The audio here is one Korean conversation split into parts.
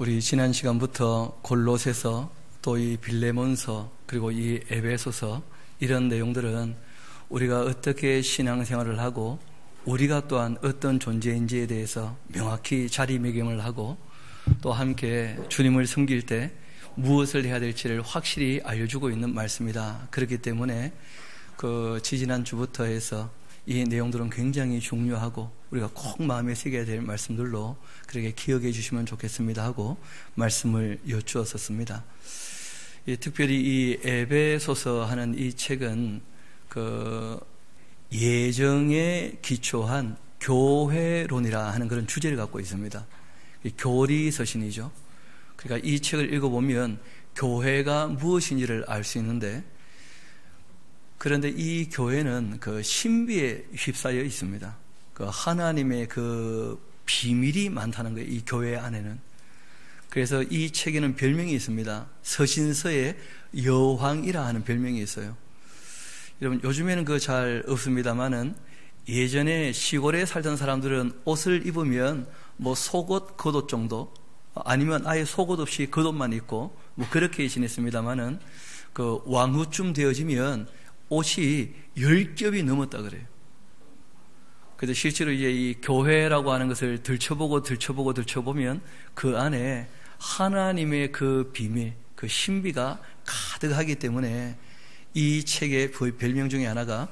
우리 지난 시간부터 골로새서 또 이 빌레몬서 그리고 이 에베소서 이런 내용들은 우리가 어떻게 신앙생활을 하고 우리가 또한 어떤 존재인지에 대해서 명확히 자리매김을 하고 또 함께 주님을 섬길 때 무엇을 해야 될지를 확실히 알려주고 있는 말씀이다. 그렇기 때문에 그 지지난 주부터 해서 이 내용들은 굉장히 중요하고 우리가 꼭 마음에 새겨야 될 말씀들로 그렇게 기억해 주시면 좋겠습니다 하고 말씀을 여쭈었었습니다. 특별히 이 에베소서 하는 이 책은 그 예정에 기초한 교회론이라 하는 그런 주제를 갖고 있습니다. 교리서신이죠. 그러니까 이 책을 읽어보면 교회가 무엇인지를 알 수 있는데, 그런데 이 교회는 그 신비에 휩싸여 있습니다. 그 하나님의 그 비밀이 많다는 거예요, 이 교회 안에는. 그래서 이 책에는 별명이 있습니다. 서신서의 여왕이라 하는 별명이 있어요. 여러분, 요즘에는 그거 잘 없습니다만은 예전에 시골에 살던 사람들은 옷을 입으면 뭐 속옷, 겉옷 정도, 아니면 아예 속옷 없이 겉옷만 입고 뭐 그렇게 지냈습니다만은 그 왕후쯤 되어지면 옷이 10겹이 넘었다 그래요. 그래서 실제로 이제 이 교회라고 하는 것을 들춰보면 그 안에 하나님의 그 비밀, 그 신비가 가득하기 때문에 이 책의 별명 중에 하나가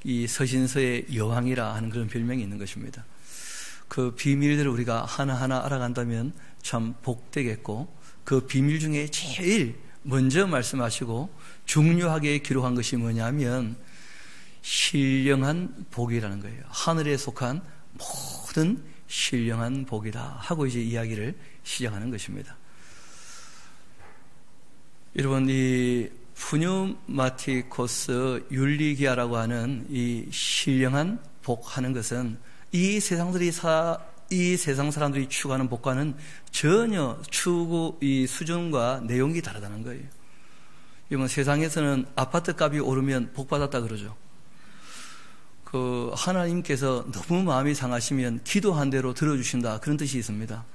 이 서신서의 여왕이라 하는 그런 별명이 있는 것입니다. 그 비밀들을 우리가 하나하나 알아간다면 참 복되겠고, 그 비밀 중에 제일 먼저 말씀하시고 중요하게 기록한 것이 뭐냐면 신령한 복이라는 거예요. 하늘에 속한 모든 신령한 복이다 하고 이제 이야기를 시작하는 것입니다. 여러분, 이 푸뉴마티코스 율리기아라고 하는 이 신령한 복 하는 것은 이 세상 사람들이 추구하는 복과는 전혀 이 수준과 내용이 다르다는 거예요. 여러분, 세상에서는 아파트 값이 오르면 복 받았다 그러죠. 그 하나님께서 너무 마음이 상하시면 기도한 대로 들어주신다, 그런 뜻이 있습니다.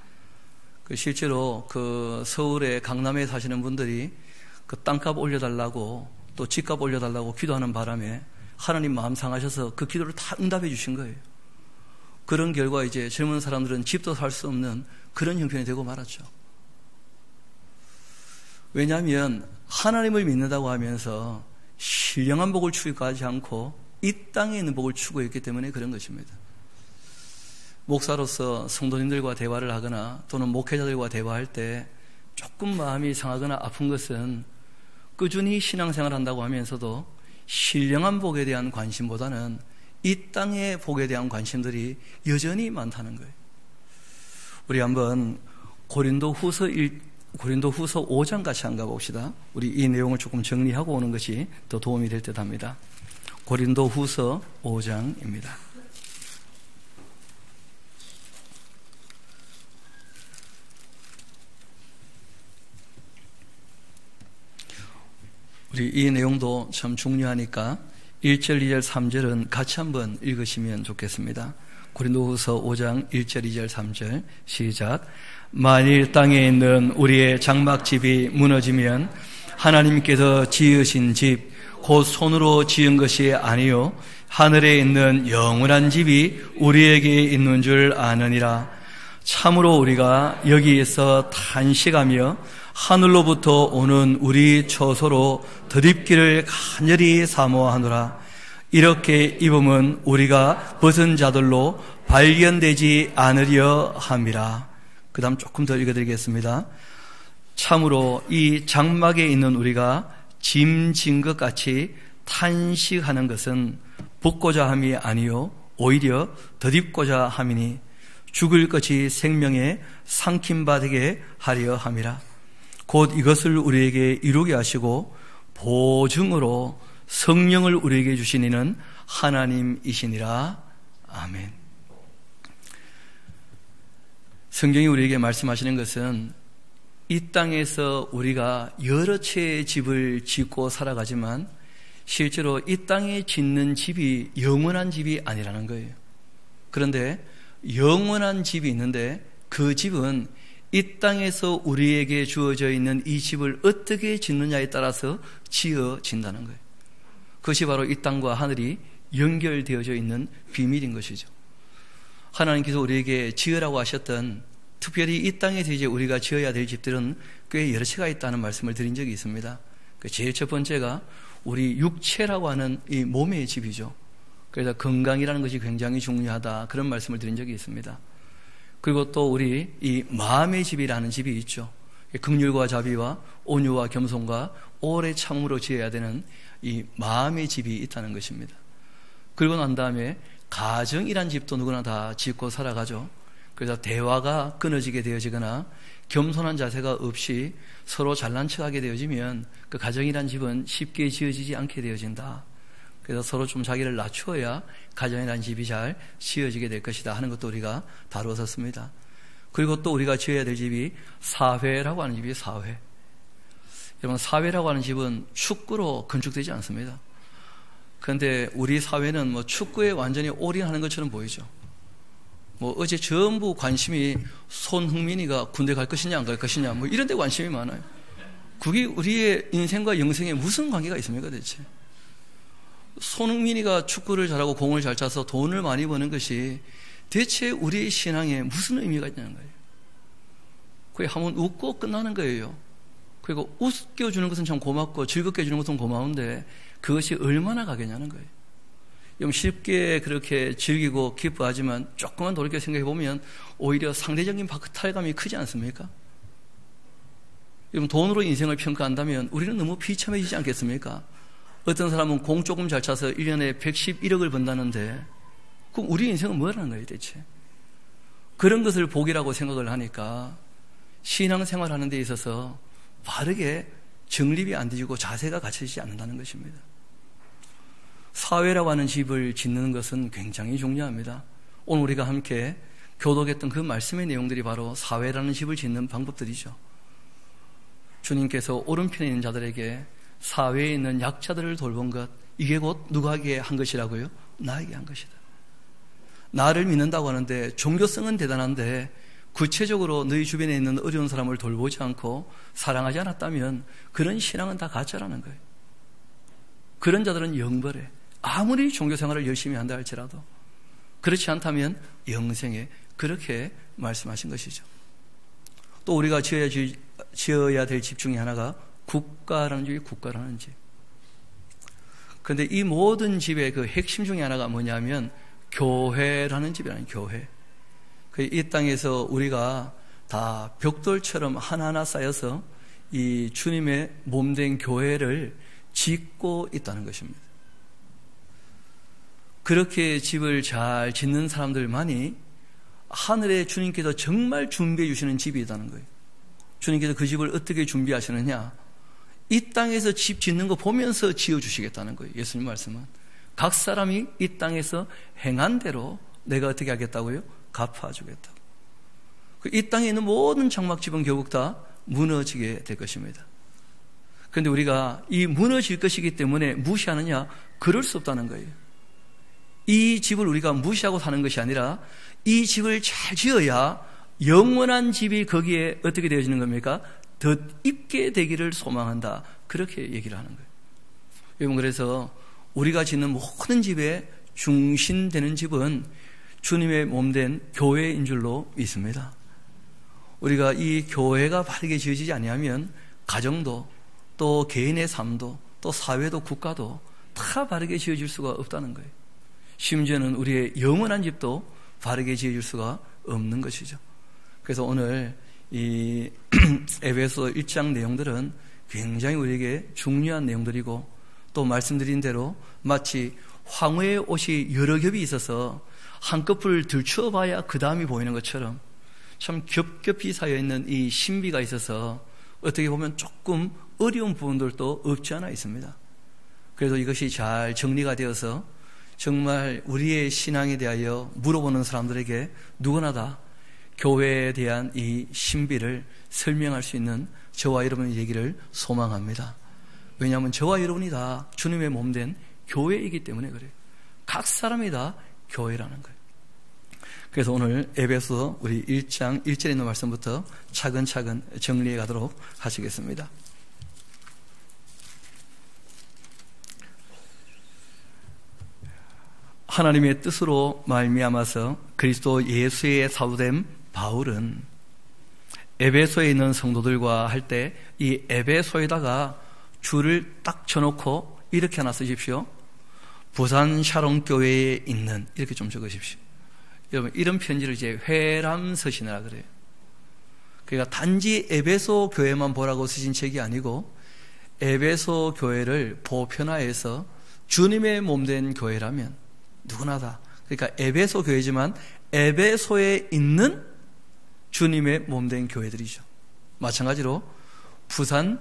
그 실제로 그 서울의 강남에 사시는 분들이 그 땅값 올려달라고 또 집값 올려달라고 기도하는 바람에 하나님 마음 상하셔서 그 기도를 다 응답해 주신 거예요. 그런 결과 이제 젊은 사람들은 집도 살 수 없는 그런 형편이 되고 말았죠. 왜냐하면 하나님을 믿는다고 하면서 신령한 복을 추구하지 않고 이 땅에 있는 복을 추구했기 때문에 그런 것입니다. 목사로서 성도님들과 대화를 하거나 또는 목회자들과 대화할 때 조금 마음이 상하거나 아픈 것은 꾸준히 신앙생활을 한다고 하면서도 신령한 복에 대한 관심보다는 이 땅의 복에 대한 관심들이 여전히 많다는 거예요. 우리 한번 고린도후서 5장 같이 한번 가봅시다. 우리 이 내용을 조금 정리하고 오는 것이 더 도움이 될 듯 합니다. 고린도후서 5장입니다. 우리 이 내용도 참 중요하니까 1절, 2절, 3절은 같이 한번 읽으시면 좋겠습니다. 고린도후서 5장 1절, 2절, 3절 시작. 만일 땅에 있는 우리의 장막집이 무너지면 하나님께서 지으신 집 곧 손으로 지은 것이 아니요 하늘에 있는 영원한 집이 우리에게 있는 줄 아느니라. 참으로 우리가 여기에서 탄식하며 하늘로부터 오는 우리 처소로 덧입기를 간절히 사모하노라. 이렇게 입음은 우리가 벗은 자들로 발견되지 않으려 함이라. 그 다음 조금 더 읽어드리겠습니다. 참으로 이 장막에 있는 우리가 짐진 것 같이 탄식하는 것은 벗고자 함이 아니요 오히려 덧입고자 함이니 죽을 것이 생명에 삼킴받게 하려 함이라. 곧 이것을 우리에게 이루게 하시고 보증으로 성령을 우리에게 주신 이는 하나님이시니라. 아멘. 성경이 우리에게 말씀하시는 것은 이 땅에서 우리가 여러 채의 집을 짓고 살아가지만 실제로 이 땅에 짓는 집이 영원한 집이 아니라는 거예요. 그런데 영원한 집이 있는데 그 집은 이 땅에서 우리에게 주어져 있는 이 집을 어떻게 짓느냐에 따라서 지어진다는 거예요. 그것이 바로 이 땅과 하늘이 연결되어져 있는 비밀인 것이죠. 하나님께서 우리에게 지으라고 하셨던, 특별히 이 땅에서 이제 우리가 지어야 될 집들은 꽤 여러 채가 있다는 말씀을 드린 적이 있습니다. 제일 첫 번째가 우리 육체라고 하는 이 몸의 집이죠. 그래서 건강이라는 것이 굉장히 중요하다, 그런 말씀을 드린 적이 있습니다. 그리고 또 우리 이 마음의 집이라는 집이 있죠. 긍휼과 자비와 온유와 겸손과 오래 참음으로 지어야 되는 이 마음의 집이 있다는 것입니다. 그리고 난 다음에 가정이란 집도 누구나 다 짓고 살아가죠. 그래서 대화가 끊어지게 되어지거나 겸손한 자세가 없이 서로 잘난 척하게 되어지면 그 가정이란 집은 쉽게 지어지지 않게 되어진다. 그래서 서로 좀 자기를 낮추어야 가정이란 집이 잘 지어지게 될 것이다 하는 것도 우리가 다루었습니다. 그리고 또 우리가 지어야 될 집이 사회라고 하는 집이에요. 사회. 여러분, 사회라고 하는 집은 축구로 건축되지 않습니다. 그런데 우리 사회는 뭐 축구에 완전히 올인하는 것처럼 보이죠. 뭐 어제 전부 관심이 손흥민이가 군대 갈 것이냐 안 갈 것이냐 뭐 이런 데 관심이 많아요. 그게 우리의 인생과 영생에 무슨 관계가 있습니까 대체? 손흥민이가 축구를 잘하고 공을 잘 차서 돈을 많이 버는 것이 대체 우리의 신앙에 무슨 의미가 있냐는 거예요. 그게 한번 웃고 끝나는 거예요. 그리고 웃겨주는 것은 참 고맙고 즐겁게 해주는 것은 고마운데 그것이 얼마나 가겠냐는 거예요. 좀 쉽게 그렇게 즐기고 기뻐하지만 조금만 돌이켜 생각해 보면 오히려 상대적인 박탈감이 크지 않습니까? 돈으로 인생을 평가한다면 우리는 너무 비참해지지 않겠습니까? 어떤 사람은 공 조금 잘 차서 1년에 111억을 번다는데 그럼 우리 인생은 뭐라는 거예요 대체? 그런 것을 복이라고 생각을 하니까 신앙생활 하는 데 있어서 바르게 정립이 안 되고 자세가 갖춰지지 않는다는 것입니다. 사회라고 하는 집을 짓는 것은 굉장히 중요합니다. 오늘 우리가 함께 교독했던 그 말씀의 내용들이 바로 사회라는 집을 짓는 방법들이죠. 주님께서 오른편에 있는 자들에게 사회에 있는 약자들을 돌본 것, 이게 곧 누구에게 한 것이라고요? 나에게 한 것이다. 나를 믿는다고 하는데 종교성은 대단한데 구체적으로 너희 주변에 있는 어려운 사람을 돌보지 않고 사랑하지 않았다면 그런 신앙은 다 가짜라는 거예요. 그런 자들은 영벌해. 아무리 종교생활을 열심히 한다 할지라도 그렇지 않다면 영생에, 그렇게 말씀하신 것이죠. 또 우리가 지어야 될 집 중에 하나가 국가라는 집이 국가라는 집. 그런데 이 모든 집의 그 핵심 중에 하나가 뭐냐면 교회라는 집이라는 교회. 이 땅에서 우리가 다 벽돌처럼 하나하나 쌓여서 이 주님의 몸된 교회를 짓고 있다는 것입니다. 그렇게 집을 잘 짓는 사람들만이 하늘에 주님께서 정말 준비해 주시는 집이 있다는 거예요. 주님께서 그 집을 어떻게 준비하시느냐? 이 땅에서 집 짓는 거 보면서 지어주시겠다는 거예요. 예수님 말씀은 각 사람이 이 땅에서 행한 대로 내가 어떻게 하겠다고요? 갚아주겠다고. 이 땅에 있는 모든 장막집은 결국 다 무너지게 될 것입니다. 그런데 우리가 이 무너질 것이기 때문에 무시하느냐? 그럴 수 없다는 거예요. 이 집을 우리가 무시하고 사는 것이 아니라 이 집을 잘 지어야 영원한 집이 거기에 어떻게 되어지는 겁니까? 덧입게 되기를 소망한다. 그렇게 얘기를 하는 거예요. 여러분, 그래서 우리가 짓는 모든 집의 중심되는 집은 주님의 몸된 교회인 줄로 믿습니다. 우리가 이 교회가 바르게 지어지지 아니하면 가정도 또 개인의 삶도 또 사회도 국가도 다 바르게 지어질 수가 없다는 거예요. 심지어는 우리의 영원한 집도 바르게 지어질 수가 없는 것이죠. 그래서 오늘 이 에베소 1장 내용들은 굉장히 우리에게 중요한 내용들이고 또 말씀드린 대로 마치 황후의 옷이 여러 겹이 있어서 한꺼풀 들추어 봐야 그 다음이 보이는 것처럼 참 겹겹이 쌓여있는 이 신비가 있어서 어떻게 보면 조금 어려운 부분들도 없지 않아 있습니다. 그래서 이것이 잘 정리가 되어서 정말 우리의 신앙에 대하여 물어보는 사람들에게 누구나 다 교회에 대한 이 신비를 설명할 수 있는 저와 여러분의 얘기를 소망합니다. 왜냐하면 저와 여러분이 다 주님의 몸된 교회이기 때문에 그래요. 각 사람이 다 교회라는 거예요. 그래서 오늘 에베소 우리 1장 1절에 있는 말씀부터 차근차근 정리해 가도록 하시겠습니다. 하나님의 뜻으로 말미암아서 그리스도 예수의 사도된 바울은 에베소에 있는 성도들과 할 때 이 에베소에다가 줄을 딱 쳐놓고 이렇게 하나 쓰십시오. 부산 샤론교회에 있는, 이렇게 좀 적으십시오. 여러분, 이런 편지를 이제 회람서신이라 그래요. 그러니까 단지 에베소 교회만 보라고 쓰신 책이 아니고 에베소 교회를 보편화해서 주님의 몸된 교회라면 누구나 다, 그러니까 에베소 교회지만 에베소에 있는 주님의 몸된 교회들이죠. 마찬가지로 부산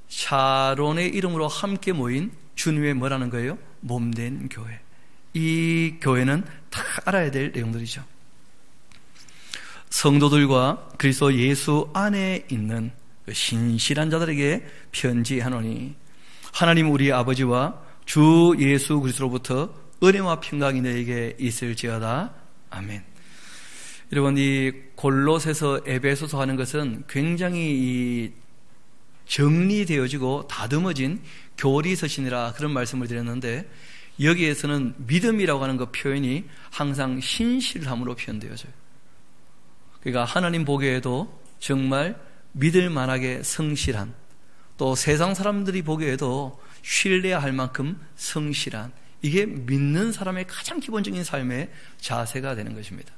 샤론의 이름으로 함께 모인 주님의 뭐라는 거예요? 몸된 교회. 이 교회는 다 알아야 될 내용들이죠. 성도들과 그리스도 예수 안에 있는 신실한 자들에게 편지하노니 하나님 우리 아버지와 주 예수 그리스도로부터 은혜와 평강이 너에게 있을지어다. 아멘. 여러분, 이 골로새서 에베소서 하는 것은 굉장히 이 정리되어지고 다듬어진 교리서신이라 그런 말씀을 드렸는데, 여기에서는 믿음이라고 하는 그 표현이 항상 신실함으로 표현되어져요. 그러니까 하나님 보기에도 정말 믿을 만하게 성실한, 또 세상 사람들이 보기에도 신뢰할 만큼 성실한, 이게 믿는 사람의 가장 기본적인 삶의 자세가 되는 것입니다.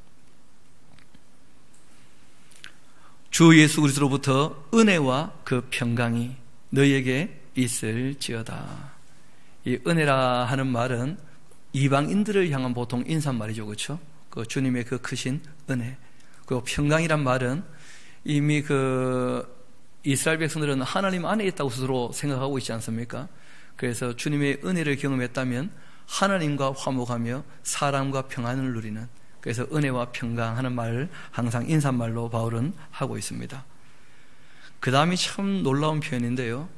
주 예수 그리스도로부터 은혜와 그 평강이 너희에게 있을지어다. 이 은혜라 하는 말은 이방인들을 향한 보통 인사말이죠, 그렇죠? 그 주님의 그 크신 은혜. 그리고 평강이란 말은 이미 그 이스라엘 백성들은 하나님 안에 있다고 스스로 생각하고 있지 않습니까? 그래서 주님의 은혜를 경험했다면 하나님과 화목하며 사람과 평안을 누리는, 그래서 은혜와 평강 하는 말을 항상 인사말로 바울은 하고 있습니다. 그 다음이 참 놀라운 표현인데요.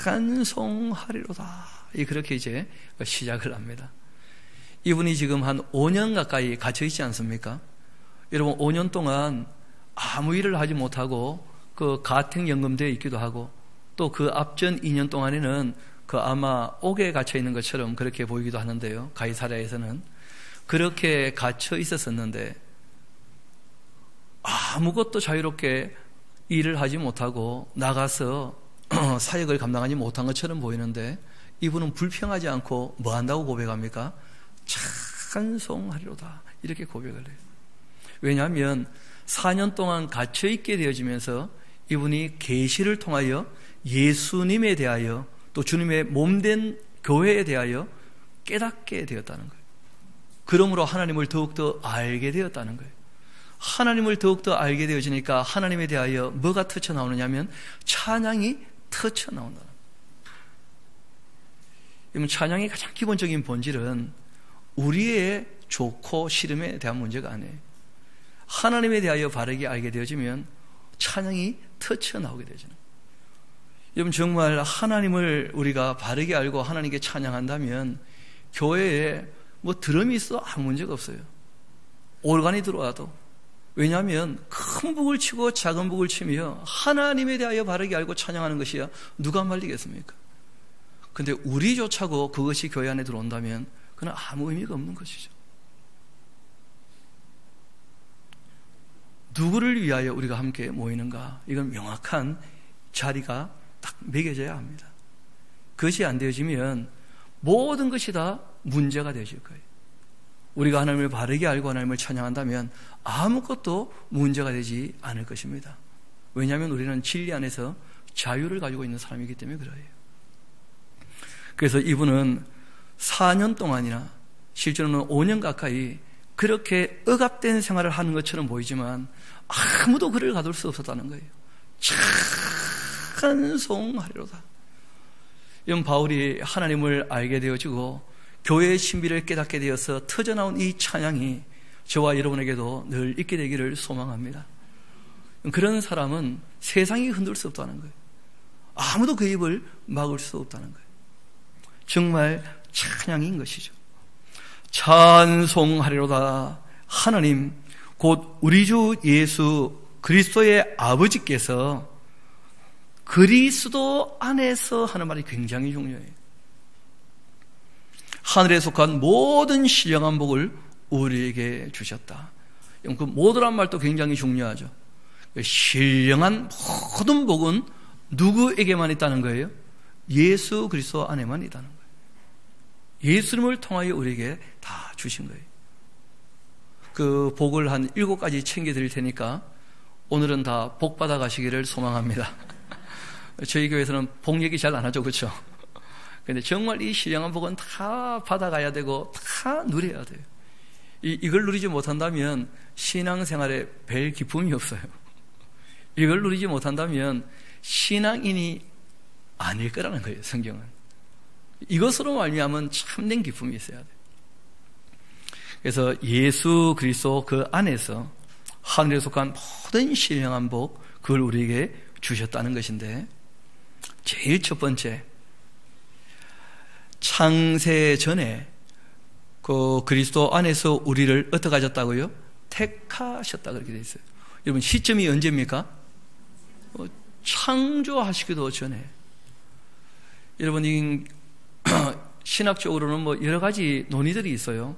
찬송하리로다. 그렇게 이제 시작을 합니다. 이분이 지금 한 5년 가까이 갇혀 있지 않습니까? 여러분, 5년 동안 아무 일을 하지 못하고 그 가택연금되어 있기도 하고, 또 그 앞전 2년 동안에는 그 아마 옥에 갇혀 있는 것처럼 그렇게 보이기도 하는데요. 가이사랴에서는 그렇게 갇혀 있었었는데 아무것도 자유롭게 일을 하지 못하고 나가서 사역을 감당하지 못한 것처럼 보이는데, 이분은 불평하지 않고 뭐 한다고 고백합니까? 찬송하리로다, 이렇게 고백을 해요. 왜냐하면 4년 동안 갇혀 있게 되어지면서 이분이 계시를 통하여 예수님에 대하여, 또 주님의 몸된 교회에 대하여 깨닫게 되었다는 거예요. 그러므로 하나님을 더욱더 알게 되었다는 거예요. 하나님을 더욱더 알게 되어지니까 하나님에 대하여 뭐가 터쳐나오느냐면 찬양이 터쳐나온다는 거예요. 찬양의 가장 기본적인 본질은 우리의 좋고 싫음에 대한 문제가 아니에요. 하나님에 대하여 바르게 알게 되어지면 찬양이 터쳐나오게 되죠. 여러분, 정말 하나님을 우리가 바르게 알고 하나님께 찬양한다면 교회에 뭐 드럼이 있어도 아무 문제가 없어요. 오르간이 들어와도. 왜냐하면 큰 북을 치고 작은 북을 치며 하나님에 대하여 바르게 알고 찬양하는 것이야 누가 말리겠습니까? 근데 우리조차고 그것이 교회 안에 들어온다면 그건 아무 의미가 없는 것이죠. 누구를 위하여 우리가 함께 모이는가? 이건 명확한 자리가 딱 매겨져야 합니다. 그것이 안 되어지면 모든 것이 다 문제가 되어질 거예요. 우리가 하나님을 바르게 알고 하나님을 찬양한다면 아무것도 문제가 되지 않을 것입니다. 왜냐하면 우리는 진리 안에서 자유를 가지고 있는 사람이기 때문에 그래요. 그래서 이분은 4년 동안이나 실제로는 5년 가까이 그렇게 억압된 생활을 하는 것처럼 보이지만 아무도 그를 가둘 수 없었다는 거예요. 찬송하리로다. 이런 바울이 하나님을 알게 되어지고 교회의 신비를 깨닫게 되어서 터져나온 이 찬양이 저와 여러분에게도 늘 있게 되기를 소망합니다. 그런 사람은 세상이 흔들 수 없다는 거예요. 아무도 그 입을 막을 수 없다는 거예요. 정말 찬양인 것이죠. 찬송하리로다. 하나님, 곧 우리 주 예수 그리스도의 아버지께서 그리스도 안에서 하는 말이 굉장히 중요해요. 하늘에 속한 모든 신령한 복을 우리에게 주셨다. 그 모두란 말도 굉장히 중요하죠. 신령한 모든 복은 누구에게만 있다는 거예요? 예수 그리스도 안에만 있다는 거예요. 예수님을 통하여 우리에게 다 주신 거예요. 그 복을 한 7가지 챙겨드릴 테니까 오늘은 다 복 받아 가시기를 소망합니다. 저희 교회에서는 복 얘기 잘 안 하죠, 그렇죠? 근데 정말 이 신령한 복은 다 받아가야 되고 다 누려야 돼요. 이걸 누리지 못한다면 신앙생활에 별 기쁨이 없어요. 이걸 누리지 못한다면 신앙인이 아닐 거라는 거예요, 성경은. 이것으로 말미암은 참된 기쁨이 있어야 돼요. 그래서 예수 그리스도 그 안에서 하늘에 속한 모든 신령한 복, 그걸 우리에게 주셨다는 것인데, 제일 첫 번째, 창세 전에 그 그리스도 안에서 우리를 어떻게 하셨다고요? 택하셨다, 그렇게 되어 있어요. 여러분, 시점이 언제입니까? 창조하시기도 전에. 여러분, 신학적으로는 뭐 여러 가지 논의들이 있어요.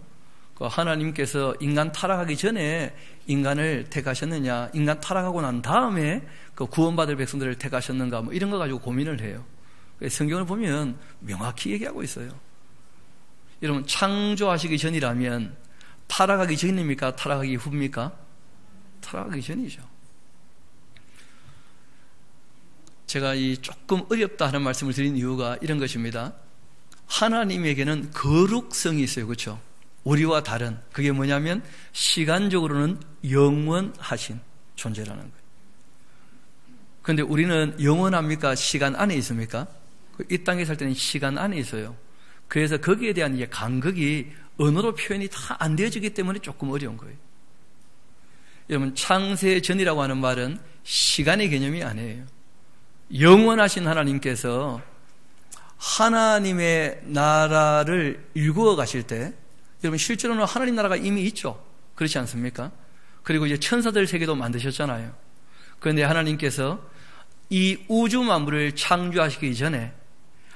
하나님께서 인간 타락하기 전에 인간을 택하셨느냐, 인간 타락하고 난 다음에 그 구원받을 백성들을 택하셨는가, 뭐 이런 거 가지고 고민을 해요. 성경을 보면 명확히 얘기하고 있어요. 여러분, 창조하시기 전이라면 타락하기 전입니까? 타락하기 후입니까? 타락하기 전이죠. 제가 이 조금 어렵다 하는 말씀을 드린 이유가 이런 것입니다. 하나님에게는 거룩성이 있어요, 그렇죠? 우리와 다른, 그게 뭐냐면 시간적으로는 영원하신 존재라는 거예요. 그런데 우리는 영원합니까? 시간 안에 있습니까? 이 땅에 살 때는 시간 안에 있어요. 그래서 거기에 대한 이제 간극이 언어로 표현이 다 안 되어지기 때문에 조금 어려운 거예요. 여러분, 창세 전이라고 하는 말은 시간의 개념이 아니에요. 영원하신 하나님께서 하나님의 나라를 일구어 가실 때, 여러분, 실제로는 하나님 나라가 이미 있죠. 그렇지 않습니까? 그리고 이제 천사들 세계도 만드셨잖아요. 그런데 하나님께서 이 우주 만물을 창조하시기 전에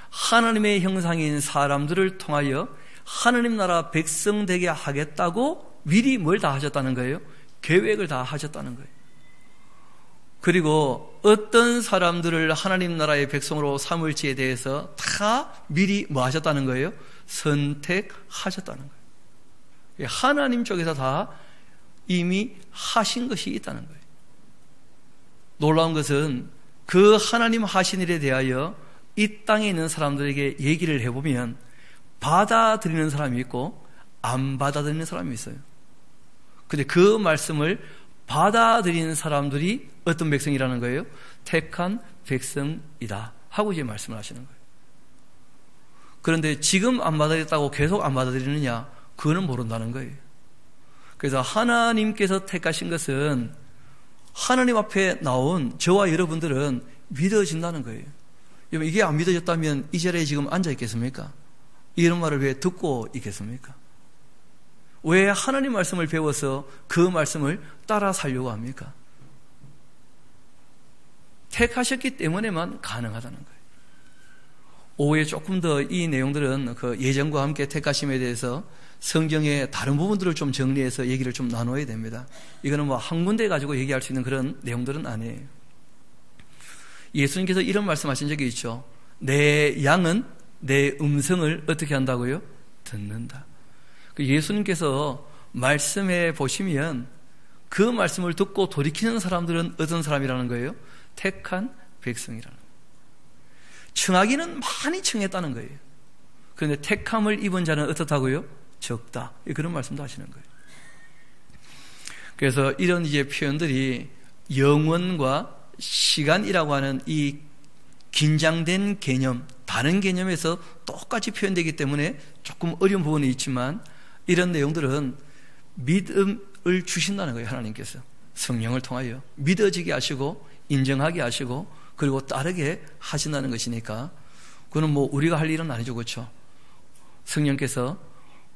하나님의 형상인 사람들을 통하여 하나님 나라 백성 되게 하겠다고 미리 뭘 다 하셨다는 거예요? 계획을 다 하셨다는 거예요. 그리고 어떤 사람들을 하나님 나라의 백성으로 삼을지에 대해서 다 미리 뭐 하셨다는 거예요? 선택하셨다는 거예요. 하나님 쪽에서 다 이미 하신 것이 있다는 거예요. 놀라운 것은 그 하나님 하신 일에 대하여 이 땅에 있는 사람들에게 얘기를 해보면 받아들이는 사람이 있고 안 받아들이는 사람이 있어요. 근데 그 말씀을 받아들이는 사람들이 어떤 백성이라는 거예요? 택한 백성이다 하고 이제 말씀을 하시는 거예요. 그런데 지금 안 받아들였다고 계속 안 받아들이느냐? 그거는 모른다는 거예요. 그래서 하나님께서 택하신 것은 하나님 앞에 나온 저와 여러분들은 믿어진다는 거예요. 여러분, 이게 안 믿어졌다면 이 자리에 지금 앉아 있겠습니까? 이런 말을 왜 듣고 있겠습니까? 왜 하나님 말씀을 배워서 그 말씀을 따라 살려고 합니까? 택하셨기 때문에만 가능하다는 거예요. 오후에 조금 더 이 내용들은 그 예정과 함께 택하심에 대해서 성경의 다른 부분들을 좀 정리해서 얘기를 좀 나눠야 됩니다. 이거는 뭐 한 군데 가지고 얘기할 수 있는 그런 내용들은 아니에요. 예수님께서 이런 말씀하신 적이 있죠. 내 양은 내 음성을 어떻게 한다고요? 듣는다. 예수님께서 말씀해 보시면 그 말씀을 듣고 돌이키는 사람들은 어떤 사람이라는 거예요? 택한 백성이라는 거예요. 청하기는 많이 청했다는 거예요. 그런데 택함을 입은 자는 어떻다고요? 적다. 그런 말씀도 하시는 거예요. 그래서 이런 이제 표현들이 영원과 시간이라고 하는 이 긴장된 개념, 다른 개념에서 똑같이 표현되기 때문에 조금 어려운 부분이 있지만 이런 내용들은 믿음을 주신다는 거예요. 하나님께서 성령을 통하여 믿어지게 하시고 인정하게 하시고 그리고 따르게 하신다는 것이니까 그거는 뭐 우리가 할 일은 아니죠. 그렇죠? 성령께서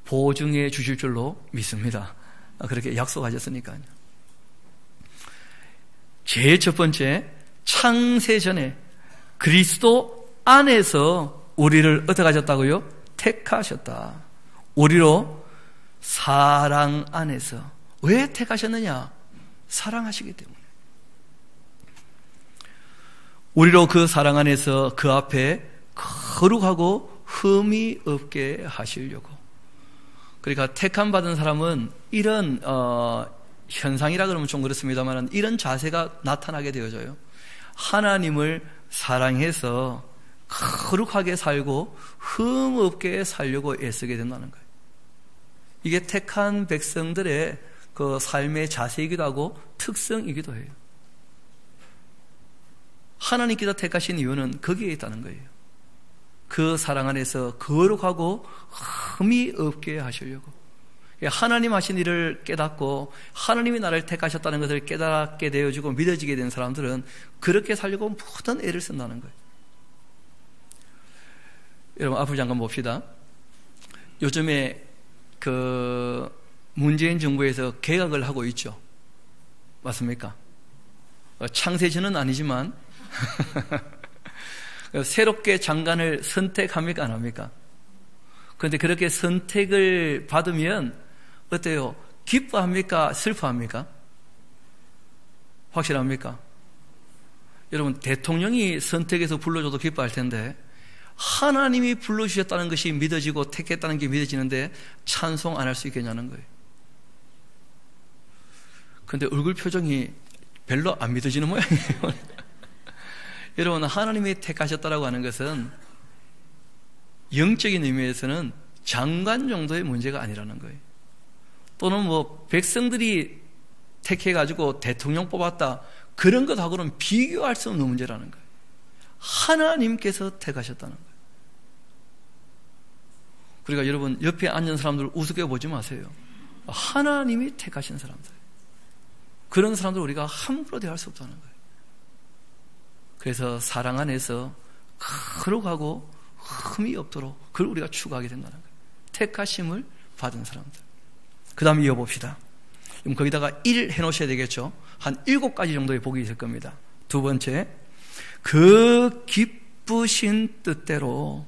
보증해 주실 줄로 믿습니다. 그렇게 약속하셨으니까요. 제일 첫 번째, 창세 전에 그리스도 안에서 우리를 어떻게 하셨다고요? 택하셨다. 우리로 사랑 안에서. 왜 택하셨느냐? 사랑하시기 때문에. 우리로 그 사랑 안에서 그 앞에 거룩하고 흠이 없게 하시려고. 그러니까 택함 받은 사람은 이런 현상이라 그러면 좀 그렇습니다만 이런 자세가 나타나게 되어져요. 하나님을 사랑해서 거룩하게 살고 흠 없게 살려고 애쓰게 된다는 거예요. 이게 택한 백성들의 그 삶의 자세이기도 하고 특성이기도 해요. 하나님께서 택하신 이유는 거기에 있다는 거예요. 그 사랑 안에서 거룩하고 흠이 없게 하시려고. 하나님 하신 일을 깨닫고 하나님이 나를 택하셨다는 것을 깨닫게 되어지고 믿어지게 된 사람들은 그렇게 살려고 모든 애를 쓴다는 거예요. 여러분 앞을 잠깐 봅시다. 요즘에 그 문재인 정부에서 개혁을 하고 있죠. 맞습니까? 창세전은 아니지만 새롭게 장관을 선택합니까? 안 합니까? 그런데 그렇게 선택을 받으면 어때요? 기뻐합니까? 슬퍼합니까? 확실합니까? 여러분 대통령이 선택해서 불러줘도 기뻐할 텐데 하나님이 불러주셨다는 것이 믿어지고 택했다는 게 믿어지는데 찬송 안 할 수 있겠냐는 거예요. 그런데 얼굴 표정이 별로 안 믿어지는 모양이에요. 여러분 하나님이 택하셨다라고 하는 것은 영적인 의미에서는 장관 정도의 문제가 아니라는 거예요. 또는 뭐 백성들이 택해가지고 대통령 뽑았다 그런 것하고는 비교할 수 없는 문제라는 거예요. 하나님께서 택하셨다는 거예요. 그러니까 여러분 옆에 앉은 사람들 우습게 보지 마세요. 하나님이 택하신 사람들, 그런 사람들 우리가 함부로 대할 수 없다는 거예요. 그래서 사랑 안에서 거룩하고 흠이 없도록 그걸 우리가 추구하게 된다는 거예요. 택하심을 받은 사람들. 그 다음에 이어봅시다. 그럼 거기다가 1 해놓으셔야 되겠죠. 한 7가지 정도의 복이 있을 겁니다. 두 번째, 그 기쁘신 뜻대로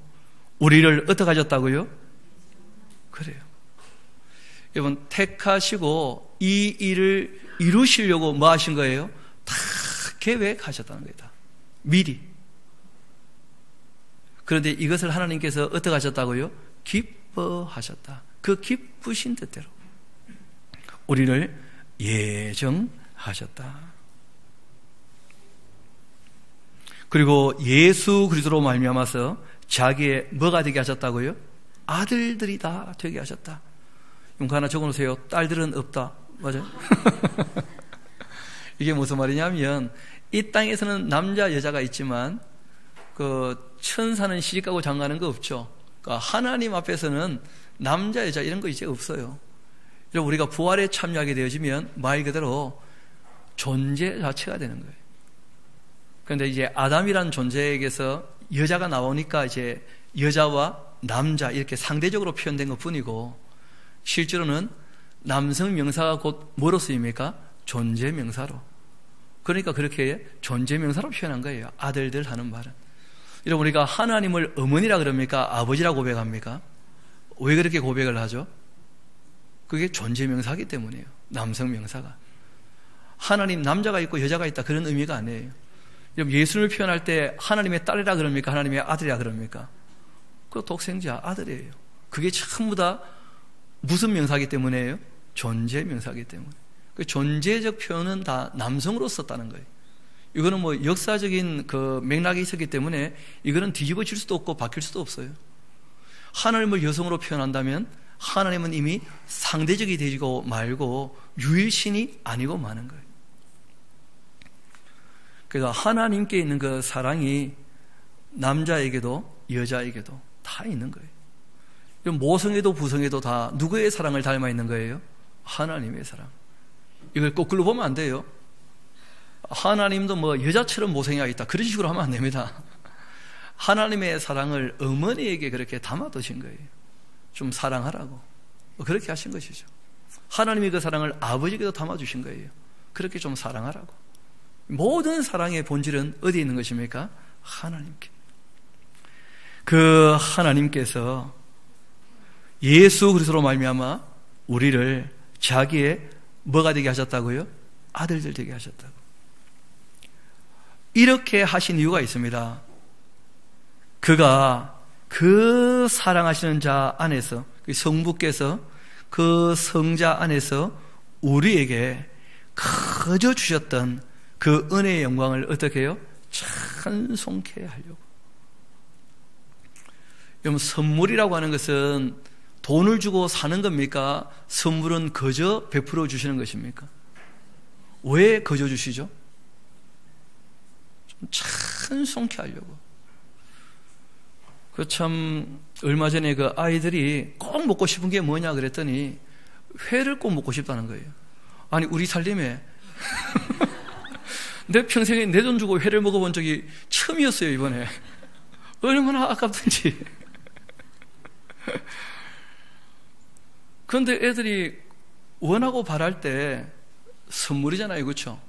우리를 어떻게 하셨다고요? 그래요. 여러분 택하시고 이 일을 이루시려고 뭐 하신 거예요? 다 계획하셨다는 거예요. 다. 미리. 그런데 이것을 하나님께서 어떻게 하셨다고요? 기뻐하셨다. 그 기쁘신 뜻대로 우리를 예정하셨다. 그리고 예수 그리스도로 말미암아서 자기의 뭐가 되게 하셨다고요? 아들들이 다 되게 하셨다. 이거 하나 적어놓으세요. 딸들은 없다. 맞아요? 이게 무슨 말이냐면 이 땅에서는 남자 여자가 있지만 그 천사는 시집가고 장가는 거 없죠. 그러니까 하나님 앞에서는 남자 여자 이런 거 이제 없어요. 우리가 부활에 참여하게 되어지면 말 그대로 존재 자체가 되는 거예요. 그런데 이제 아담이라는 존재에게서 여자가 나오니까 이제 여자와 남자 이렇게 상대적으로 표현된 것 뿐이고 실제로는 남성 명사가 곧 뭐로 쓰입니까? 존재 명사로. 그러니까 그렇게 존재 명사로 표현한 거예요. 아들들 하는 말은. 여러분 우리가 하나님을 어머니라 그럽니까? 아버지라 고백합니까? 왜 그렇게 고백을 하죠? 그게 존재 명사이기 때문이에요. 남성 명사가. 하나님 남자가 있고 여자가 있다 그런 의미가 아니에요. 여러분 예수를 표현할 때 하나님의 딸이라 그럽니까? 하나님의 아들이라 그럽니까? 그 독생자 아들이에요. 그게 전부 다 무슨 명사이기 때문이에요? 존재 명사이기 때문에. 그 존재적 표현은 다 남성으로 썼다는 거예요. 이거는 뭐 역사적인 그 맥락이 있었기 때문에 이거는 뒤집어질 수도 없고 바뀔 수도 없어요. 하나님을 여성으로 표현한다면 하나님은 이미 상대적이 되고 말고 유일신이 아니고 마는 거예요. 그래서 하나님께 있는 그 사랑이 남자에게도 여자에게도 다 있는 거예요. 모성에도 부성에도 다 누구의 사랑을 닮아 있는 거예요? 하나님의 사랑. 이걸 거꾸로 보면 안 돼요. 하나님도 뭐 여자처럼 모성애가 있다 그런 식으로 하면 안 됩니다. 하나님의 사랑을 어머니에게 그렇게 담아두신 거예요. 좀 사랑하라고 그렇게 하신 것이죠. 하나님이 그 사랑을 아버지께도 담아주신 거예요. 그렇게 좀 사랑하라고. 모든 사랑의 본질은 어디에 있는 것입니까? 하나님께. 그 하나님께서 예수 그리스도로 말미암아 우리를 자기의 뭐가 되게 하셨다고요? 아들들 되게 하셨다고. 이렇게 하신 이유가 있습니다. 그가 그 사랑하시는 자 안에서, 성부께서 그 성자 안에서 우리에게 거저 주셨던 그 은혜의 영광을 어떻게 해요? 찬송케 하려고. 여러분, 선물이라고 하는 것은 돈을 주고 사는 겁니까? 선물은 거저 베풀어 주시는 것입니까? 왜 거저 주시죠? 좀 찬송케 하려고. 그 참 얼마 전에 그 아이들이 꼭 먹고 싶은 게 뭐냐 그랬더니 회를 꼭 먹고 싶다는 거예요. 아니, 우리 살림에 내 평생에 내 돈 주고 회를 먹어본 적이 처음이었어요. 이번에 얼마나 아깝든지. 그런데 애들이 원하고 바랄 때 선물이잖아요, 그렇죠?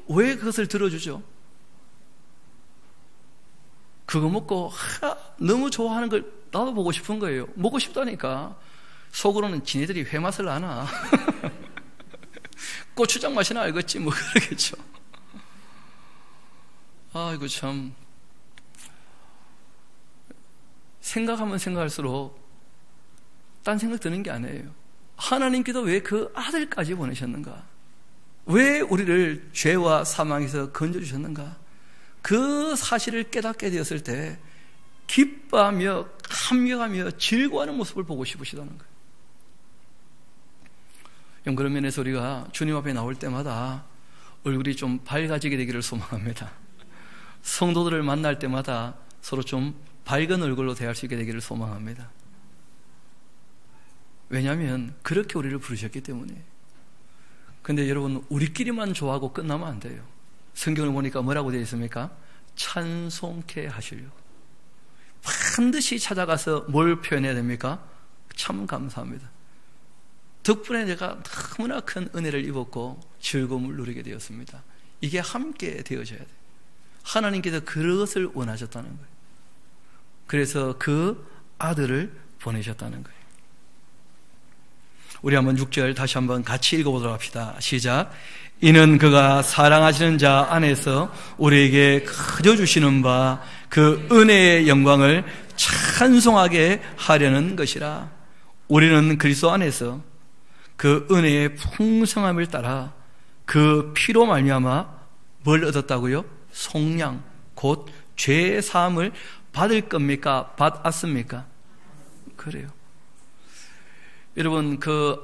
왜 그것을 들어주죠? 그거 먹고 너무 좋아하는 걸 나도 보고 싶은 거예요. 먹고 싶다니까. 속으로는 지네들이 회 맛을 아나. 고추장 맛이나 알겠지 뭐 그러겠죠. 아이고 참, 생각하면 생각할수록 딴 생각 드는 게 아니에요. 하나님께서 왜 그 아들까지 보내셨는가? 왜 우리를 죄와 사망에서 건져주셨는가? 그 사실을 깨닫게 되었을 때 기뻐하며 감격하며 즐거워하는 모습을 보고 싶으시다는 거예요. 그런 면에서 우리가 주님 앞에 나올 때마다 얼굴이 좀 밝아지게 되기를 소망합니다. 성도들을 만날 때마다 서로 좀 밝은 얼굴로 대할 수 있게 되기를 소망합니다. 왜냐하면 그렇게 우리를 부르셨기 때문에. 근데 여러분, 우리끼리만 좋아하고 끝나면 안 돼요. 성경을 보니까 뭐라고 되어 있습니까? 찬송케 하시려고. 반드시 찾아가서 뭘 표현해야 됩니까? 참 감사합니다. 덕분에 내가 너무나 큰 은혜를 입었고 즐거움을 누리게 되었습니다. 이게 함께 되어져야 돼요. 하나님께서 그것을 원하셨다는 거예요. 그래서 그 아들을 보내셨다는 거예요. 우리 한번 6절 다시 한번 같이 읽어보도록 합시다. 시작. 이는 그가 사랑하시는 자 안에서 우리에게 거저 주시는 바 그 은혜의 영광을 찬송하게 하려는 것이라. 우리는 그리스도 안에서 그 은혜의 풍성함을 따라 그 피로 말미암아 뭘 얻었다고요? 속량, 곧 죄 사함을 받을 겁니까? 받았습니까? 그래요. 여러분, 그